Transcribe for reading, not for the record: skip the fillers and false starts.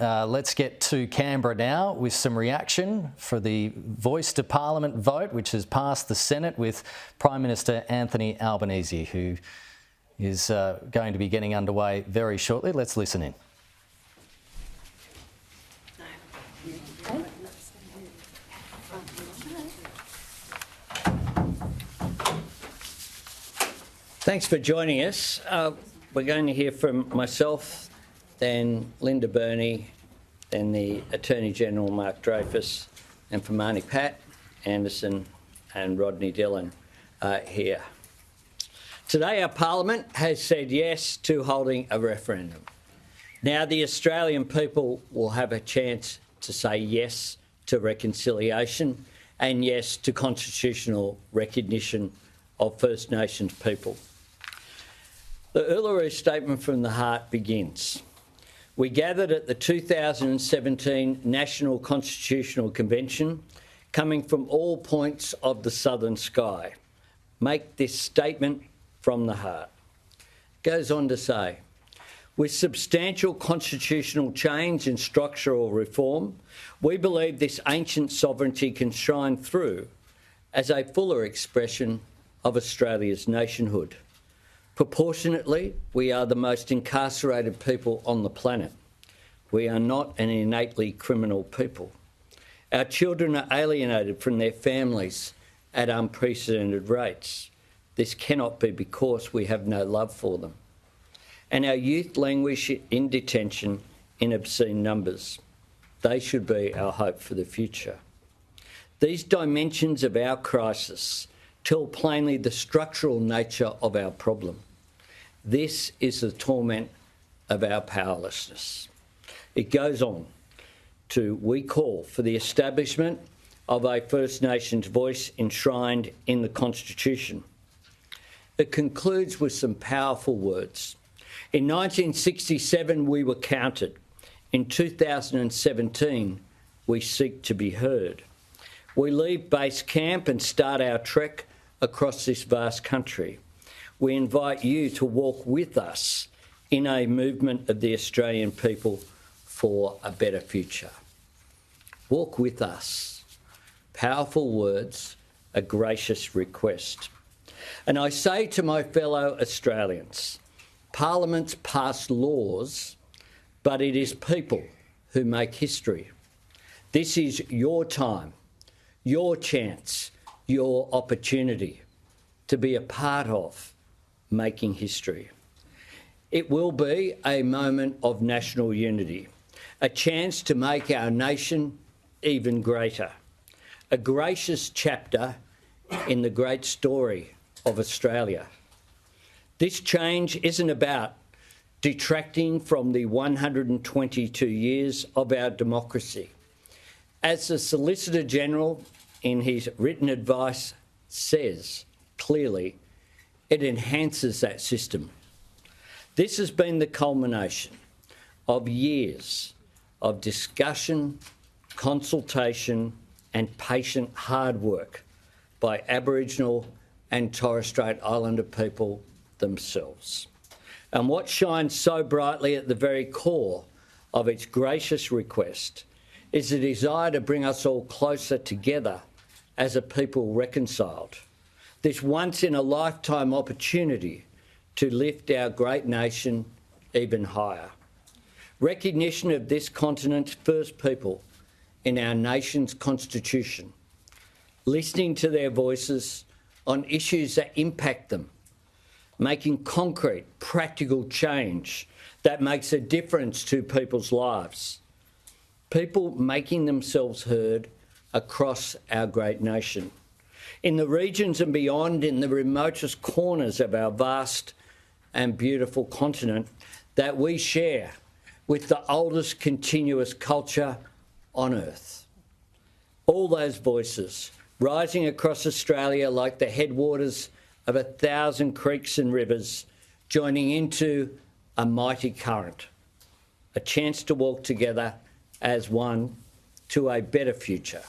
Let's get to Canberra now with some reaction for the Voice to Parliament vote, which has passed the Senate with Prime Minister Anthony Albanese, who is going to be getting underway very shortly. Let's listen in. Thanks for joining us. We're going to hear from myself, then Linda Burney, then the Attorney-General Mark Dreyfus, and from Marnie Pat Anderson and Rodney Dillon here. Today our Parliament has said yes to holding a referendum. Now the Australian people will have a chance to say yes to reconciliation and yes to constitutional recognition of First Nations people. The Uluru Statement from the Heart begins. We gathered at the 2017 National Constitutional Convention, coming from all points of the southern sky. Make this statement from the heart. Goes on to say, with substantial constitutional change and structural reform, we believe this ancient sovereignty can shine through as a fuller expression of Australia's nationhood. Proportionately, we are the most incarcerated people on the planet. We are not an innately criminal people. Our children are alienated from their families at unprecedented rates. This cannot be because we have no love for them. And our youth languish in detention in obscene numbers. They should be our hope for the future. These dimensions of our crisis tell plainly the structural nature of our problem. This is the torment of our powerlessness. It goes on to, we call for the establishment of a First Nations voice enshrined in the Constitution. It concludes with some powerful words. In 1967, we were counted. In 2017, we seek to be heard. We leave base camp and start our trek across this vast country. We invite you to walk with us in a movement of the Australian people for a better future. Walk with us. Powerful words, a gracious request. And I say to my fellow Australians, Parliaments pass laws, but it is people who make history. This is your time, your chance, your opportunity to be a part of making history. It will be a moment of national unity, a chance to make our nation even greater, a gracious chapter in the great story of Australia. This change isn't about detracting from the 122 years of our democracy. As the Solicitor General in his written advice says clearly, it enhances that system. This has been the culmination of years of discussion, consultation and patient hard work by Aboriginal and Torres Strait Islander people themselves. And what shines so brightly at the very core of its gracious request is the desire to bring us all closer together as a people reconciled. This once-in-a-lifetime opportunity to lift our great nation even higher. Recognition of this continent's first people in our nation's constitution. Listening to their voices on issues that impact them. Making concrete, practical change that makes a difference to people's lives. People making themselves heard across our great nation. In the regions and beyond, in the remotest corners of our vast and beautiful continent that we share with the oldest continuous culture on earth. All those voices rising across Australia like the headwaters of 1,000 creeks and rivers, joining into a mighty current, a chance to walk together as one to a better future.